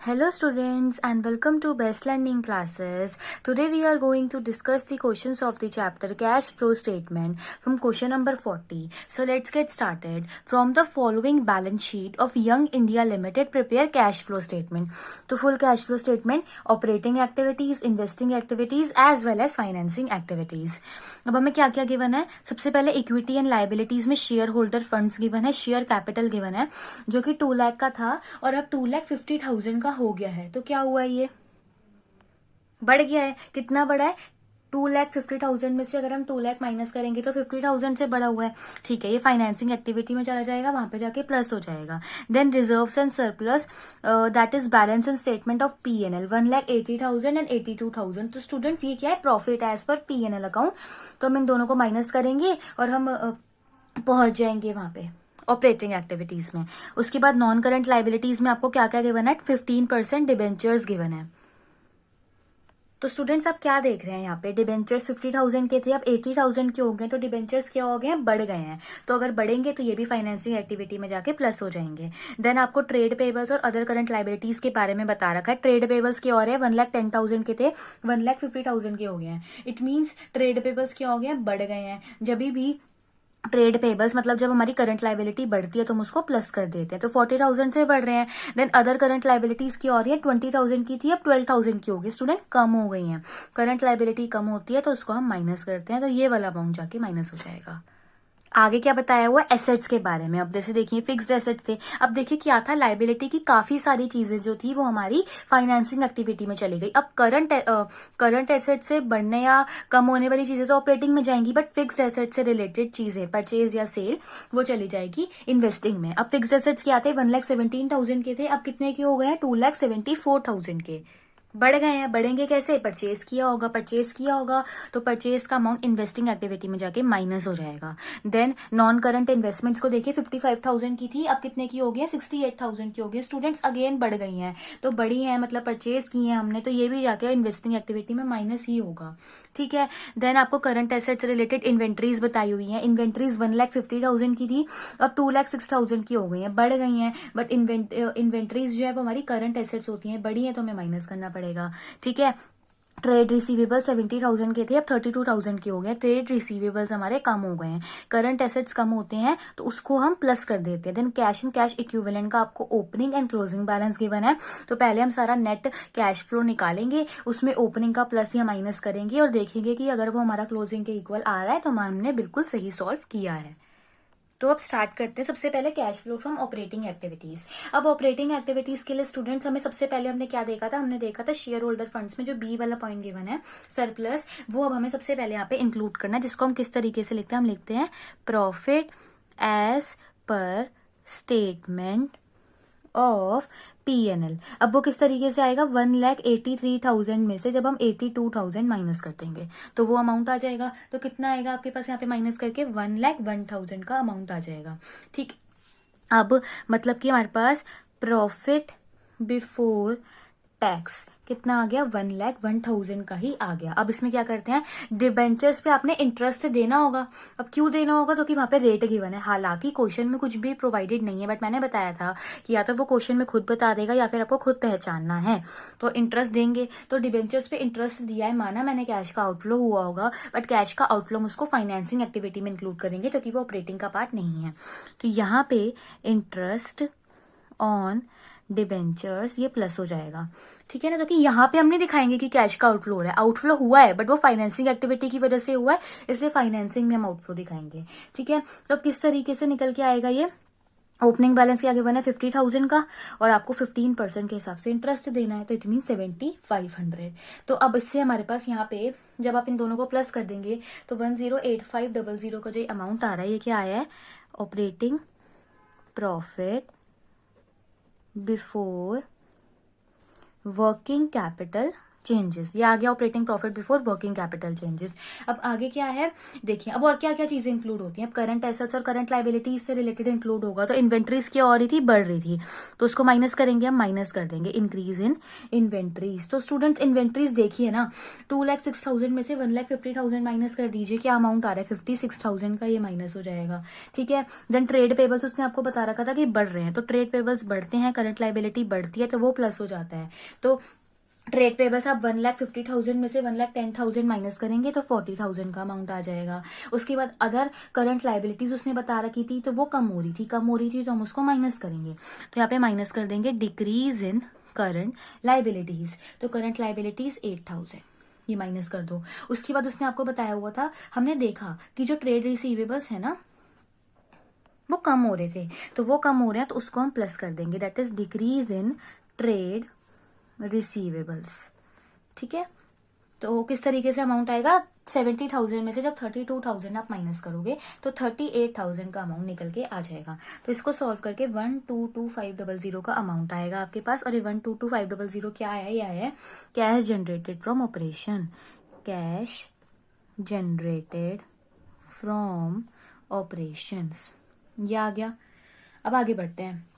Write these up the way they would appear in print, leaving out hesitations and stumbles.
Hello students and welcome to Best Learning Classes. Today we are going to discuss the questions of the chapter Cash Flow Statement from question number 40. So let's get started. From the following balance sheet of Young India Limited prepare cash flow statement. तो full cash flow statement operating activities, investing activities as well as financing activities. अब हमें क्या क्या given है? सबसे पहले equity and liabilities में share holder funds given है, शेयर कैपिटल गिवन है जो कि 2 लाख का था और अब 2,50,000 का हो गया है. तो क्या हुआ, ये बढ़ गया है. कितना बढ़ा है? 2,50,000 में से अगर हम 2 लाख माइनस करेंगे तो 50,000 से बढ़ा हुआ है. ठीक है, ये फाइनेंसिंग एक्टिविटी में चला जाएगा, वहां पे जाके प्लस हो जाएगा. Then reserves and surplus that is balance and statement of P&L 1,80,000 and 82,000. तो स्टूडेंट्स ये क्या है? प्रॉफिट एज पर P&L अकाउंट. तो हम इन दोनों को माइनस करेंगे और हम पहुंच जाएंगे वहां पे ऑपरेटिंग एक्टिविटीज में. उसके बाद नॉन करंट लाइबिलिटीज में आपको क्या क्या गिवन है? 15% डिबेंचर्स गिवन है. तो स्टूडेंट्स आप क्या देख रहे हैं यहाँ पे? डिबेंचर्स 50,000 के थे, अब 80,000 के हो गए, तो डिबेंचर्स क्या हो गए हैं? बढ़ गए हैं. तो अगर बढ़ेंगे तो ये भी फाइनेंसिंग एक्टिविटी में जाके प्लस हो जाएंगे. देन आपको ट्रेड पेबल्स और अदर करंट लाइबिलिटीज के बारे में बता रखा है. ट्रेड पेबल्स क्या हो रहे हैं? 1,10,000 के थे, 1,50,000 के हो गए हैं. इट मीन्स ट्रेड पेबल्स क्या हो गए हैं? बढ़ गए हैं. जब भी ट्रेड पेबल्स मतलब जब हमारी करंट लाइबिलिटी बढ़ती है तो हम उसको प्लस कर देते हैं. तो 40,000 से बढ़ रहे हैं. देन अदर करंट लाइबिलिटीज की और 20,000 की थी, अब 12,000 की होगी. स्टूडेंट कम हो गई हैं. करंट लाइबिलिटी कम होती है तो उसको हम माइनस करते हैं, तो ये वाला अमाउंट जाके माइनस हो जाएगा. आगे क्या बताया हुआ? एसेट्स के बारे में. अब जैसे देखिए फिक्स्ड एसेट्स थे. अब देखिए क्या था? लाइबिलिटी की काफी सारी चीजें जो थी वो हमारी फाइनेंसिंग एक्टिविटी में चली गई. अब करंट एसेट से बढ़ने या कम होने वाली चीजें तो ऑपरेटिंग में जाएंगी, बट फिक्स्ड एसेट से रिलेटेड चीजें परचेज या सेल वो चली जाएगी इन्वेस्टिंग में. अब फिक्स्ड एसेट्स क्या थे? 1,17,000 के थे, अब कितने के हो गए हैं? 2,74,000 के. बढ़ गए हैं. बढ़ेंगे कैसे? परचेज किया होगा तो परचेज का अमाउंट इन्वेस्टिंग एक्टिविटी में जाके माइनस हो जाएगा. देन नॉन करंट इन्वेस्टमेंट्स को देखिए 55,000 की थी, अब कितने की हो गई है? 68,000 की हो गई. स्टूडेंट्स अगेन बढ़ गई हैं, तो बढ़ी है मतलब परचेज की है हमने, तो ये भी जाके इन्वेस्टिंग एक्टिविटी में माइनस ही होगा. ठीक है. देन आपको करंट एसेट्स रिलेटेड इन्वेंट्रीज बताई हुई है. इन्वेंट्रीज 1,50,000 की थी, अब 2,06,000 की हो गई है. बढ़ गई हैं, बट इन्वेंट्रीज जो है वो हमारी करंट एसेट्स होती हैं, बढ़ी है तो हमें माइनस करना पड़ेगा. ठीक है. ट्रेड रिसीवेबल 70,000 के थे, अब 32,000 के हो गए. ट्रेड रिसीवेबल्स हमारे कम हो गए हैं. करंट एसेट्स कम होते हैं तो उसको हम प्लस कर देते हैं. Then cash and cash equivalent का आपको opening and closing balance given है. तो पहले हम सारा नेट कैश फ्लो निकालेंगे, उसमें ओपनिंग का प्लस या माइनस करेंगे और देखेंगे कि अगर वो हमारा क्लोजिंग के इक्वल आ रहा है तो हमने बिल्कुल सही सॉल्व किया है. तो अब स्टार्ट करते हैं. सबसे पहले cash flow from operating activities. अब ऑपरेटिंग एक्टिविटीज के लिए स्टूडेंट्स हमें सबसे पहले हमने क्या देखा था? हमने देखा था शेयर होल्डर फंड्स में जो बी वाला पॉइंट गिवन है सरप्लस, वो अब हमें सबसे पहले यहाँ पे इंक्लूड करना है, जिसको हम किस तरीके से लिखते हैं? हम लिखते हैं profit as per statement of P&L. अब वो किस तरीके से आएगा? 1,83,000 में से जब हम 82,000 माइनस कर देंगे तो वो अमाउंट आ जाएगा. तो कितना आएगा आपके पास यहाँ पे माइनस करके? 1,01,000 का अमाउंट आ जाएगा. ठीक. अब मतलब कि हमारे पास प्रॉफिट बिफोर टैक्स कितना आ गया? 1,01,000 का ही आ गया. अब इसमें क्या करते हैं? डिबेंचर्स पे आपने इंटरेस्ट देना होगा. अब क्यों देना होगा? तो कि वहां पे रेट गिवन है. हालांकि क्वेश्चन में कुछ भी प्रोवाइडेड नहीं है, बट मैंने बताया था कि या तो वो क्वेश्चन में खुद बता देगा या फिर आपको खुद पहचानना है. तो इंटरेस्ट देंगे, तो डिबेंचर्स पे इंटरेस्ट दिया है, माना मैंने कैश का आउटफ्लो हुआ होगा, बट कैश का आउटफ्लो हम उसको फाइनेंसिंग एक्टिविटी में इंक्लूड करेंगे क्योंकि वो ऑपरेटिंग का पार्ट नहीं है. तो यहाँ पे इंटरेस्ट ऑन डिबेंचर्स ये प्लस हो जाएगा. ठीक है ना. तो कि यहाँ पे हम नहीं दिखाएंगे कि कैश का आउटफ्लो हो रहा है. आउटफ्लो हुआ है बट वो फाइनेंसिंग एक्टिविटी की वजह से हुआ है, इसलिए फाइनेंसिंग में हम आउटफ्लो दिखाएंगे. ठीक है. तो किस तरीके से निकल के आएगा ये? ओपनिंग बैलेंस क्या गिवन है? 50,000 का, और आपको 15% के हिसाब से इंटरेस्ट देना है, तो इट मीन 7,500. तो अब इससे हमारे पास यहाँ पे जब आप इन दोनों को प्लस कर देंगे तो 10,85,00 का जो अमाउंट आ रहा है ये क्या आया है? Operating profit before working capital changes, ये आ गया operating profit before working capital changes. अब आगे क्या है देखिए, अब और क्या क्या चीजें इंक्लूड होती हैं। अब करंट एसेट्स और करंट लाइबिलिटीज से रिलेटेड इंक्लूड होगा, तो इन्वेंट्रीज क्या हो रही थी, बढ़ रही थी, तो उसको माइनस करेंगे, हम माइनस कर देंगे इंक्रीज इन इन्वेंट्रीज। तो स्टूडेंट्स इन्वेंट्रीज देखिए ना, 2,06,000 में से 1,50,000 माइनस कर दीजिए, क्या अमाउंट आ रहा है, 56,000 का, ये माइनस हो जाएगा। ठीक है, देन ट्रेड पेबल्स उसने आपको बता रखा था कि बढ़ रहे हैं, तो ट्रेड पेबल्स बढ़ते हैं, करंट लाइबिलिटी बढ़ती है, तो वो प्लस हो जाता है। तो ट्रेड पेबल्स आप 1,50,000 में से 1,10,000 माइनस करेंगे तो 40,000 का अमाउंट आ जाएगा। उसके बाद अदर करंट लाइबिलिटीज उसने बता रखी थी, तो वो कम हो रही थी तो हम उसको माइनस करेंगे, तो यहाँ पे माइनस कर देंगे डिक्रीज इन करंट लाइबिलिटीज। तो करंट लाइबिलिटीज 8,000, ये माइनस कर दो। उसके बाद उसने आपको बताया हुआ था, हमने देखा कि जो ट्रेड रिसीवेबल्स है ना वो कम हो रहे थे, तो वो कम हो रहे हैं तो उसको हम प्लस कर देंगे, that is decrease in trade receivables. ठीक है, तो किस तरीके से अमाउंट आएगा, 70,000 में से जब 32,000 आप माइनस करोगे तो 38,000 का अमाउंट निकल के आ जाएगा। तो इसको सॉल्व करके 122,500 का अमाउंट आएगा आपके पास। और ये 122,500 क्या आया, ये आया है cash generated from operation, cash generated from operations, ये आ गया। अब आगे बढ़ते हैं।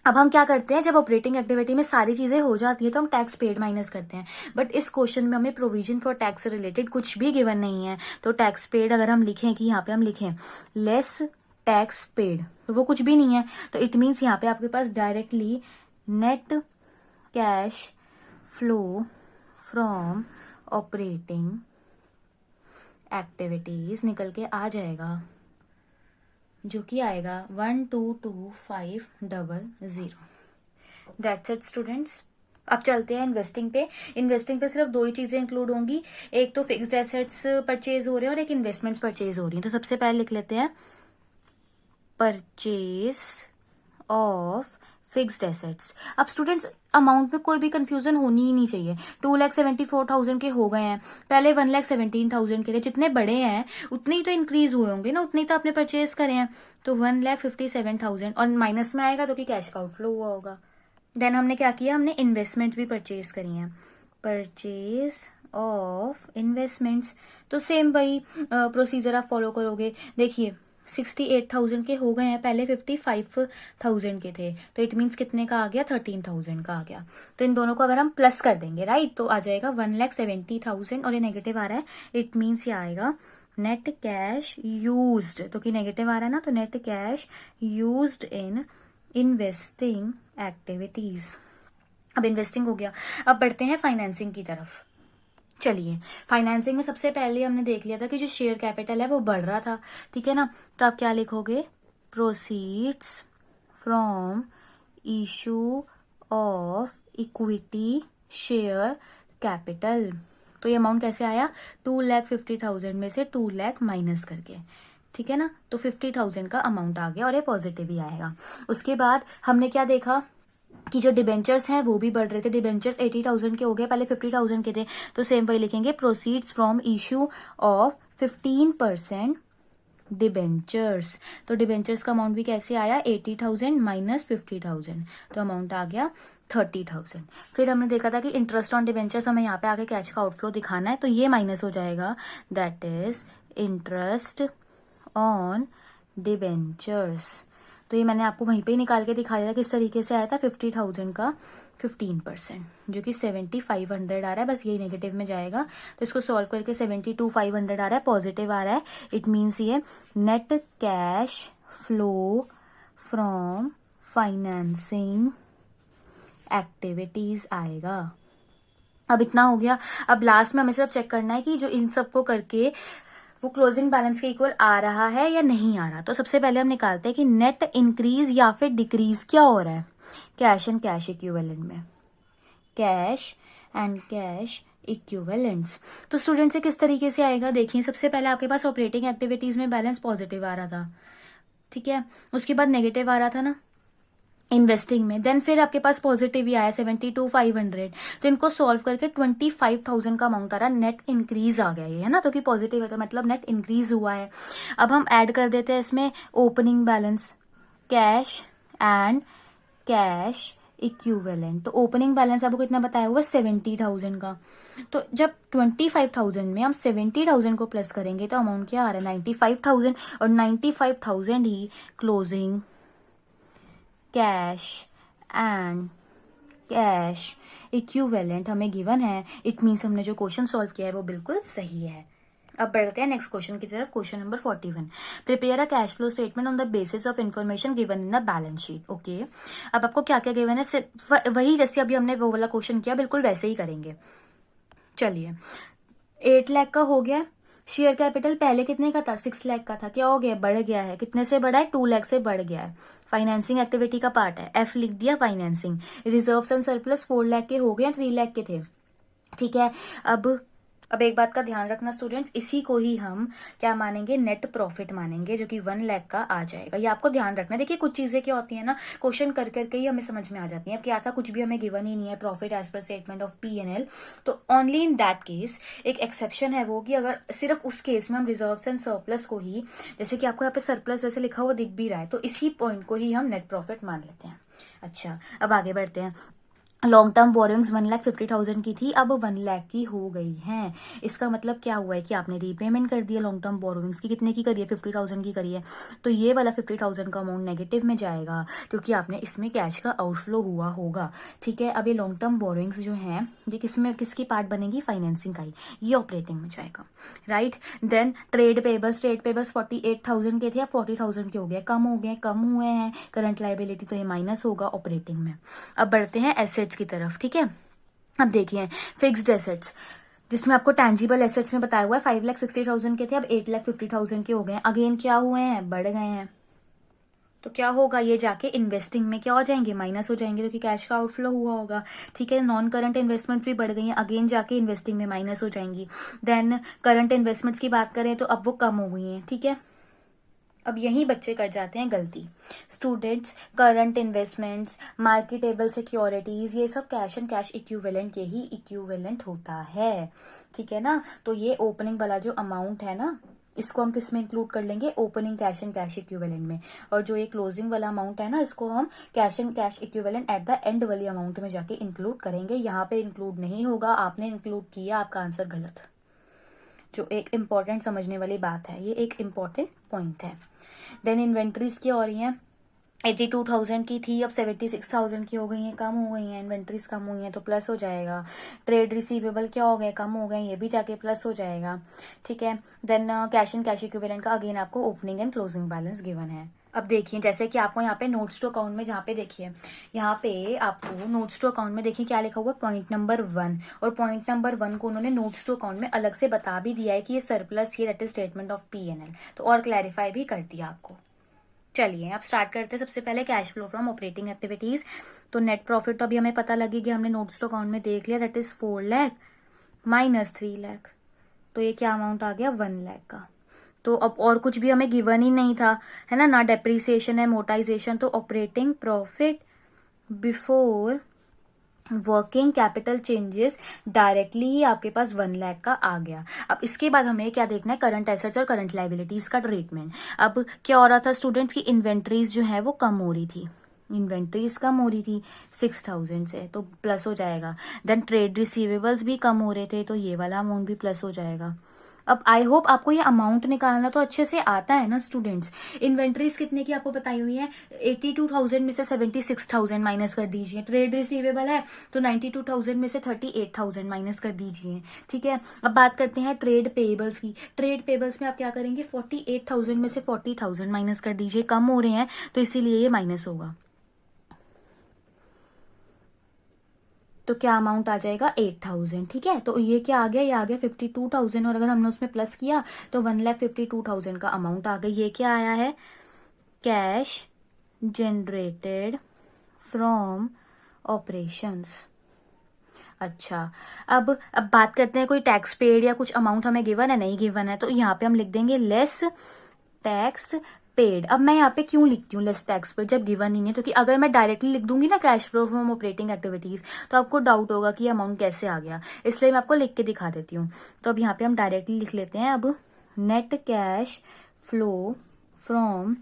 अब हम क्या करते हैं, जब ऑपरेटिंग एक्टिविटी में सारी चीजें हो जाती है तो हम टैक्स पेड माइनस करते हैं, बट इस क्वेश्चन में हमें प्रोविजन फॉर टैक्स से रिलेटेड कुछ भी गिवन नहीं है। तो टैक्स पेड अगर हम लिखें कि यहाँ पे हम लिखें लेस टैक्स पेड, तो वो कुछ भी नहीं है, तो इट मीन्स यहाँ पे आपके पास directly net cash flow from operating activities निकल के आ जाएगा, जो कि आएगा 122,500। That's it students. अब चलते हैं इन्वेस्टिंग पे। इन्वेस्टिंग पे सिर्फ दो ही चीजें इंक्लूड होंगी, एक तो फिक्स्ड एसेट्स परचेज हो रहे हैं और एक इन्वेस्टमेंट्स परचेज हो रही हैं। तो सबसे पहले लिख लेते हैं परचेज ऑफ फिक्स्ड एसेट्स। अब स्टूडेंट्स अमाउंट में कोई भी कंफ्यूजन होनी ही नहीं चाहिए। 2,74,000 के हो गए हैं, पहले 1,17,000 के थे, जितने बड़े हैं उतने ही तो इंक्रीज हुए होंगे ना, उतने ही तो आपने परचेज करे हैं। तो 1,57,000 और माइनस में आएगा तो कि कैश का आउटफ्लो हुआ होगा। देन हमने क्या किया, हमने इन्वेस्टमेंट भी परचेज करी हैं, परचेज ऑफ इन्वेस्टमेंट्स। तो सेम वही प्रोसीजर आप फॉलो करोगे। देखिए 68,000 के हो गए हैं, पहले 55,000 के थे, तो इट मीन्स कितने का आ गया, 13,000 का आ गया। तो इन दोनों को अगर हम प्लस कर देंगे राइट, तो आ जाएगा 1,70,000 और ये नेगेटिव आ रहा है, इट मीन्स ये आएगा नेट कैश यूज्ड, तो कि नेगेटिव आ रहा है ना, तो net cash used in investing activities. अब इन्वेस्टिंग हो गया, अब बढ़ते हैं फाइनेंसिंग की तरफ। चलिए, फाइनेंसिंग में सबसे पहले हमने देख लिया था कि जो शेयर कैपिटल है वो बढ़ रहा था, ठीक है ना। तो आप क्या लिखोगे, proceeds from issue of equity share capital. तो ये अमाउंट कैसे आया, 2,50,000 में से 2 लाख माइनस करके, ठीक है ना। तो 50,000 का अमाउंट आ गया और ये पॉजिटिव ही आएगा। उसके बाद हमने क्या देखा कि जो डिबेंचर्स हैं वो भी बढ़ रहे थे, डिबेंचर्स 80,000 के हो गए, पहले 50,000 के थे, तो सेम वही लिखेंगे proceeds from issue of 15% debentures. तो डिबेंचर्स का अमाउंट भी कैसे आया, 80,000 माइनस 50,000, तो अमाउंट आ गया 30,000। फिर हमने देखा था कि इंटरेस्ट ऑन डिबेंचर्स हमें यहाँ पे आके कैश का आउटफ्लो दिखाना है, तो ये माइनस हो जाएगा, that is interest on debentures. तो ये मैंने आपको वहीं पे ही निकाल के दिखाया था किस तरीके से आया था, 50,000 का 15%, जो कि 75,500 आ रहा है, बस यही नेगेटिव में जाएगा। तो इसको सॉल्व करके 72,500 आ रहा है, पॉजिटिव आ रहा है, इट मीन्स ये net cash flow from financing activities आएगा। अब इतना हो गया। अब लास्ट में हमें सिर्फ चेक करना है कि जो इन सबको करके वो क्लोजिंग बैलेंस के इक्वल आ रहा है या नहीं आ रहा। तो सबसे पहले हम निकालते हैं कि नेट इंक्रीज या फिर डिक्रीज क्या हो रहा है कैश एंड कैश इक्विवेलेंट में, कैश एंड कैश इक्विवेलेंट्स। तो स्टूडेंट से किस तरीके से आएगा, देखिए सबसे पहले आपके पास ऑपरेटिंग एक्टिविटीज में बैलेंस पॉजिटिव आ रहा था, ठीक है, उसके बाद नेगेटिव आ रहा था ना इन्वेस्टिंग में, देन फिर आपके पास पॉजिटिव ही आया 72,500। तो इनको सॉल्व करके 25,000 का अमाउंट आ रहा है, नेट इंक्रीज आ गया ये, है ना, तो कि पॉजिटिव है तो मतलब नेट इंक्रीज हुआ है। अब हम ऐड कर देते हैं इसमें opening balance, cash and cash equivalent. तो ओपनिंग बैलेंस आपको कितना बताया हुआ 70,000 का। तो जब 25,000 में हम 70,000 को प्लस करेंगे तो अमाउंट क्या आ रहा है 95,000, और 95,000 ही closing cash and cash equivalent हमें गिवन है। इट मीन्स हमने जो क्वेश्चन सॉल्व किया है वो बिल्कुल सही है। अब बढ़ते हैं नेक्स्ट क्वेश्चन की तरफ। Question number 41, prepare a cash flow statement on the basis of information given in the balance sheet. Okay, अब आपको क्या क्या गिवन है, सिर्फ वही जैसे अभी हमने वो वाला क्वेश्चन किया बिल्कुल वैसे ही करेंगे। चलिए, 8 लाख का हो गया। शेयर कैपिटल पहले कितने का था 6 लाख का था, क्या हो गया बढ़ गया है, कितने से बढ़ा है 2 लाख से बढ़ गया है। फाइनेंसिंग एक्टिविटी का पार्ट है, एफ लिख दिया financing. Reserves and surplus 4 lakh के हो गए, 3 लाख के थे, ठीक है। अब एक बात का ध्यान रखना स्टूडेंट्स, इसी को ही हम क्या मानेंगे नेट प्रॉफिट मानेंगे, जो कि 1 लाख का आ जाएगा। ये आपको ध्यान रखना। देखिए कुछ चीजें क्या होती है ना, क्वेश्चन कर करके ही हमें समझ में आ जाती है। अब क्या था, कुछ भी हमें गिवन ही नहीं है, profit as per statement of P&L, तो ओनली इन दैट केस एक एक्सेप्शन है वो कि अगर सिर्फ उस केस में हम रिजर्व्स एंड सरप्लस को ही, जैसे कि आपको यहाँ पे सरप्लस वैसे लिखा हुआ दिख भी रहा है, तो इसी पॉइंट को ही हम नेट प्रॉफिट मान लेते हैं। अच्छा, अब आगे बढ़ते हैं। लॉन्ग टर्म बोरिंग्स 1,50,000 की थी, अब 1 लाख की हो गई हैं। इसका मतलब क्या हुआ है कि आपने रीपेमेंट कर दिया लॉन्ग टर्म बोरिंग्स की, कितने की करी है 50,000 की करी है। तो ये वाला 50,000 का अमाउंट नेगेटिव में जाएगा क्योंकि आपने इसमें कैश का आउटफ्लो हुआ होगा, ठीक है। अब ये लॉन्ग टर्म बोरिंग्स जो है ये किसकी पार्ट बनेगी, फाइनेंसिंग का ही, ये ऑपरेटिंग में जाएगा, राइट। देन ट्रेड पेबल्स 48,000 के थे, अब 40,000 के हो गए, कम हुए हैं करंट लाइबिलिटी, तो ये माइनस होगा ऑपरेटिंग में। अब बढ़ते हैं एसेट्स की तरफ, ठीक है। अब देखिए फिक्स्ड एसेट्स, जिसमें आपको टैंजिबल एसेट्स में बताया हुआ है 5,60,000 के थे, अब 8,50,000 के हो गए। अगेन क्या हुए हैं, बढ़ गए हैं, तो क्या होगा, ये जाके इन्वेस्टिंग में क्या हो जाएंगे, माइनस हो जाएंगे, क्योंकि कैश का आउटफ्लो हुआ होगा, ठीक है। नॉन करंट इन्वेस्टमेंट भी बढ़ गई हैं, अगेन जाके इन्वेस्टिंग में माइनस हो जाएंगी। देन करंट इन्वेस्टमेंट्स की बात करें तो अब वो कम हो गई हैं, ठीक है। अब यही बच्चे कर जाते हैं गलती students, current investments, marketable securities, ये सब कैश एंड कैश इक्विवेलेंट के ही इक्विवेलेंट होता है, ठीक है ना। तो ये ओपनिंग वाला जो अमाउंट है ना, इसको हम किस में इंक्लूड कर लेंगे, opening cash and cash equivalent में। और जो ये क्लोजिंग वाला अमाउंट है ना, इसको हम cash and cash equivalent at the end वाली अमाउंट में जाके इंक्लूड करेंगे। यहाँ पे इंक्लूड नहीं होगा, आपने इंक्लूड किया, आपका आंसर गलत। जो एक इम्पॉर्टेंट समझने वाली बात है, ये एक इम्पॉर्टेंट पॉइंट है। देन इन्वेंट्रीज की हो रही हैं, 82,000 की थी, अब 76,000 की हो गई हैं, कम हो गई हैं, इन्वेंट्रीज कम हुई हैं तो प्लस हो जाएगा। ट्रेड रिसीवेबल क्या हो गए, कम हो गए, ये भी जाके प्लस हो जाएगा, ठीक है। Then cash and cash equivalent का अगेन आपको opening and closing balance given है। अब देखिए जैसे कि आपको यहाँ पे नोट्स टू अकाउंट में, जहाँ पे देखिए यहाँ पे आपको नोट्स टू अकाउंट में देखिए क्या लिखा हुआ, पॉइंट नंबर 1, और पॉइंट नंबर 1 को उन्होंने नोट्स टू अकाउंट में अलग से बता भी दिया है कि ये सरप्लस, ये that is statement of P&L, तो और क्लैरिफाई भी कर दिया आपको। चलिए अब स्टार्ट करते हैं। सबसे पहले cash flow from operating activities. तो नेट प्रॉफिट तो अभी हमें पता लगेगी, हमने नोट्स टू अकाउंट में देख लिया, that is 4 lakh minus 3 lakh, तो ये क्या अमाउंट आ गया 1 लाख का। तो अब और कुछ भी हमें गिवन ही नहीं था, है ना डेप्रीसिएशन है, मोटाइजेशन, तो operating profit before working capital changes directly ही आपके पास 1 लाख का आ गया। अब इसके बाद हमें क्या देखना है, करंट एसेट्स और करंट लाइबिलिटीज का ट्रीटमेंट। अब क्या हो रहा था स्टूडेंट्स की इन्वेंट्रीज जो है वो कम हो रही थी, इन्वेंट्रीज कम हो रही थी 6,000 से, तो प्लस हो जाएगा। देन ट्रेड रिसीवेबल्स भी कम हो रहे थे, तो ये वाला अमाउंट भी प्लस हो जाएगा। अब आई होप आपको ये अमाउंट निकालना तो अच्छे से आता है ना स्टूडेंट्स। इन्वेंट्रीज कितने की आपको बताई हुई है, 82,000 में से 76,000 माइनस कर दीजिए। ट्रेड रिसीवेबल है तो 92,000 में से 38,000 माइनस कर दीजिए, ठीक है। अब बात करते हैं ट्रेड पेबल्स की। ट्रेड पेबल्स में आप क्या करेंगे, 48,000 में से 40,000 माइनस कर दीजिए, कम हो रहे हैं तो इसीलिए ये माइनस होगा। तो क्या अमाउंट आ जाएगा 8,000, ठीक है। तो ये क्या आ गया, ये आ गया 52,000, और अगर हमने उसमें प्लस किया तो 1,52,000 का अमाउंट आ गया। ये क्या आया है, कैश जनरेटेड फ्रॉम ऑपरेशंस। अच्छा, अब बात करते हैं कोई टैक्स पेड या कुछ अमाउंट हमें गिवन है, नहीं गिवन है, तो यहाँ पे हम लिख देंगे लेस टैक्स पेड। अब मैं यहाँ पे क्यों लिखती हूँ लेस टैक्स पेड जब गिवन ही नहीं है, क्योंकि अगर मैं डायरेक्टली लिख दूंगी ना cash flow from operating activities तो आपको डाउट होगा कि अमाउंट कैसे आ गया, इसलिए मैं आपको लिख के दिखा देती हूँ। तो अब यहाँ पे हम डायरेक्टली लिख लेते हैं, अब net cash flow from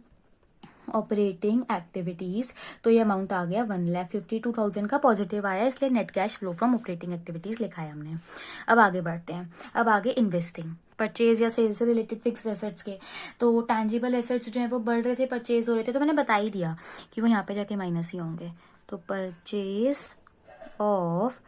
operating activities, तो ये अमाउंट आ गया 1,52,000 का पॉजिटिव आया, इसलिए net cash flow from operating activities लिखा है हमने। अब आगे बढ़ते हैं। अब आगे इन्वेस्टिंग, परचेज या सेल से रिलेटेड फिक्स एसेट्स के। तो टैंजिबल एसेट्स जो है वो बढ़ रहे थे, परचेज हो रहे थे, तो मैंने बता ही दिया कि वो यहाँ पे जाके माइनस ही होंगे। तो परचेज ऑफ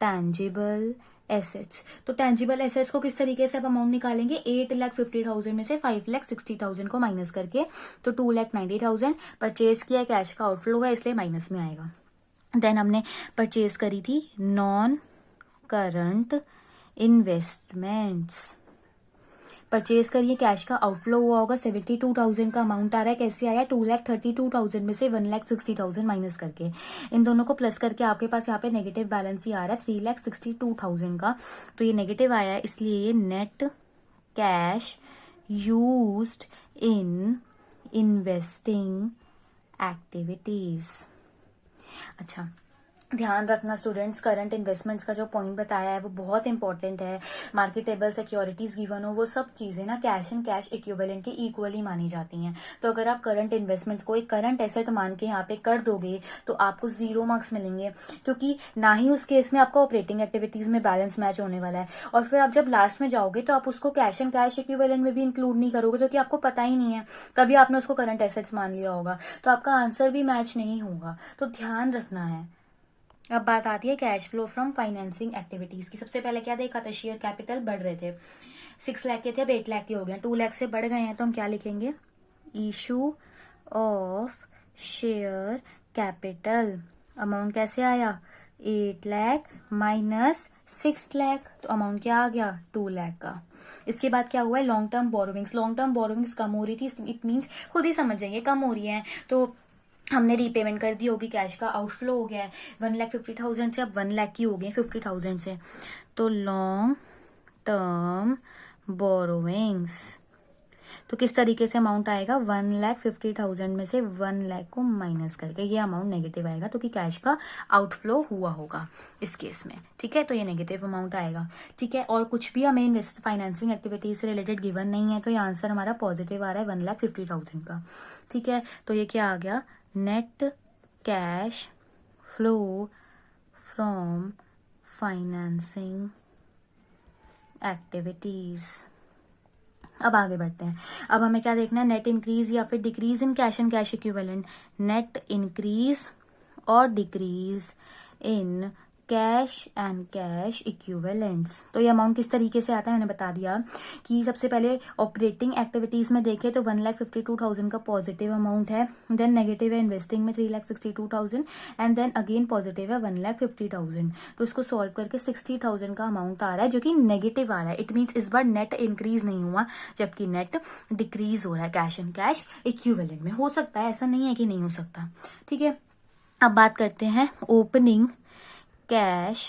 टैंजिबल एसेट्स, तो टैंजिबल एसेट्स को किस तरीके से अब अमाउंट निकालेंगे, 8,50,000 में से 5,60,000 को माइनस करके, तो 2,90,000 परचेज किया, कैश का आउटफ्लो है इसलिए माइनस में आएगा। देन हमने परचेज करी थी नॉन करंट इन्वेस्टमेंट्स, परचेज करिए, कैश का आउटफ्लो हुआ होगा, 72,000 का अमाउंट आ रहा है, कैसे आया, 2,32,000 में से 1,60,000 माइनस करके, इन दोनों को प्लस करके आपके पास यहाँ पे नेगेटिव बैलेंस ही आ रहा है 3,62,000 का, तो ये नेगेटिव आया है, इसलिए ये net cash used in investing activities. अच्छा, ध्यान रखना स्टूडेंट्स, करंट इन्वेस्टमेंट्स का जो पॉइंट बताया है वो बहुत इंपॉर्टेंट है। मार्केटेबल सिक्योरिटीज गिवन हो, वो सब चीजें ना कैश एंड कैश इक्विवेलेंट के इक्वली मानी जाती हैं। तो अगर आप करंट इन्वेस्टमेंट्स को एक करंट एसेट मान के यहाँ पे कर दोगे तो आपको 0 मार्क्स मिलेंगे, क्योंकि ना ही उस केस में आपका ऑपरेटिंग एक्टिविटीज में बैलेंस मैच होने वाला है, और फिर आप जब लास्ट में जाओगे तो आप उसको कैश एंड कैश इक्विवेलेंट में भी इंक्लूड नहीं करोगे, क्योंकि आपको पता ही नहीं है, कभी आपने उसको करंट एसेट्स मान लिया होगा, तो आपका आंसर भी मैच नहीं होगा, तो ध्यान रखना है। अब बात आती है cash flow from financing activities की। सबसे पहले क्या देखा था, शेयर कैपिटल बढ़ रहे थे, 6 लाख के थे, अब 8 लाख के हो गए, 2 लाख से बढ़ गए हैं, तो हम क्या लिखेंगे, issue of share capital, amount कैसे आया, 8 लाख माइनस 6 लाख, तो अमाउंट क्या आ गया, 2 लाख का। इसके बाद क्या हुआ है, long term borrowings, long term borrowings कम हो रही थी, इट मीन्स खुद ही समझ जाइए कम हो रही है, तो हमने रीपेमेंट कर दी होगी, कैश का आउटफ्लो हो गया है, 1,50,000 से अब 1 लाख की हो गई 50,000 से, तो लॉन्ग टर्म बोरोविंग्स, तो किस तरीके से अमाउंट आएगा, 1,50,000 में से 1 लाख को माइनस करके ये अमाउंट नेगेटिव आएगा, तो कि कैश का आउटफ्लो हुआ होगा इस केस में, ठीक है, तो ये नेगेटिव अमाउंट आएगा, ठीक है। और कुछ भी हमें इन्वेस्ट फाइनेंसिंग एक्टिविटीज से रिलेटेड गिवन नहीं है, तो ये आंसर हमारा पॉजिटिव आ रहा है 1,50,000 का, ठीक है। तो ये क्या आ गया, net cash flow from financing activities. अब आगे बढ़ते हैं। अब हमें क्या देखना है, नेट इंक्रीज या फिर decrease in cash and cash equivalent, net increase और decrease in cash and cash equivalents. तो ये अमाउंट किस तरीके से आता है, मैंने बता दिया कि सबसे पहले ऑपरेटिंग एक्टिविटीज में देखें तो 1,52,000 का पॉजिटिव अमाउंट है, देन नेगेटिव है इन्वेस्टिंग में 3,62,000 एंड देन अगेन पॉजिटिव है 1,50,000। तो इसको सॉल्व करके 60,000 का अमाउंट आ रहा है जो कि नेगेटिव आ रहा है, इट मीन्स इस बार नेट इंक्रीज नहीं हुआ जबकि नेट डिक्रीज हो रहा है कैश एंड कैश इक्विवेलेंट में। हो सकता है, ऐसा नहीं है कि नहीं हो सकता, ठीक है। अब बात करते हैं opening cash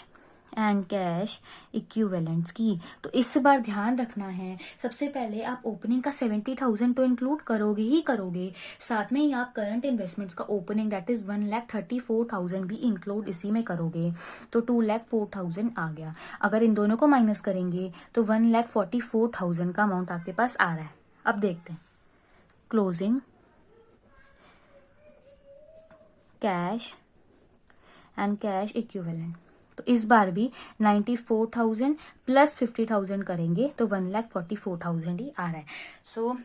and cash equivalents की। तो इस बार ध्यान रखना है, सबसे पहले आप ओपनिंग का 70,000 तो इंक्लूड करोगे ही करोगे, साथ में ही आप करंट इन्वेस्टमेंट्स का ओपनिंग दैट इज 1,34,000 भी इंक्लूड इसी में करोगे, तो 2,04,000 आ गया। अगर इन दोनों को माइनस करेंगे तो 1,44,000 का अमाउंट आपके पास आ रहा है। अब देखते हैं closing cash and cash equivalent. तो इस बार भी 94,000 प्लस 50,000 करेंगे तो 1,44,000 ही आ रहा है। सो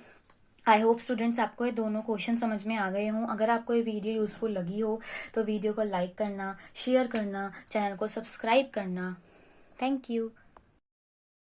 आई होप स्टूडेंट्स आपको ये दोनों क्वेश्चन समझ में आ गए हों। अगर आपको ये वीडियो यूजफुल लगी हो तो वीडियो को लाइक करना, शेयर करना, चैनल को सब्सक्राइब करना। Thank you.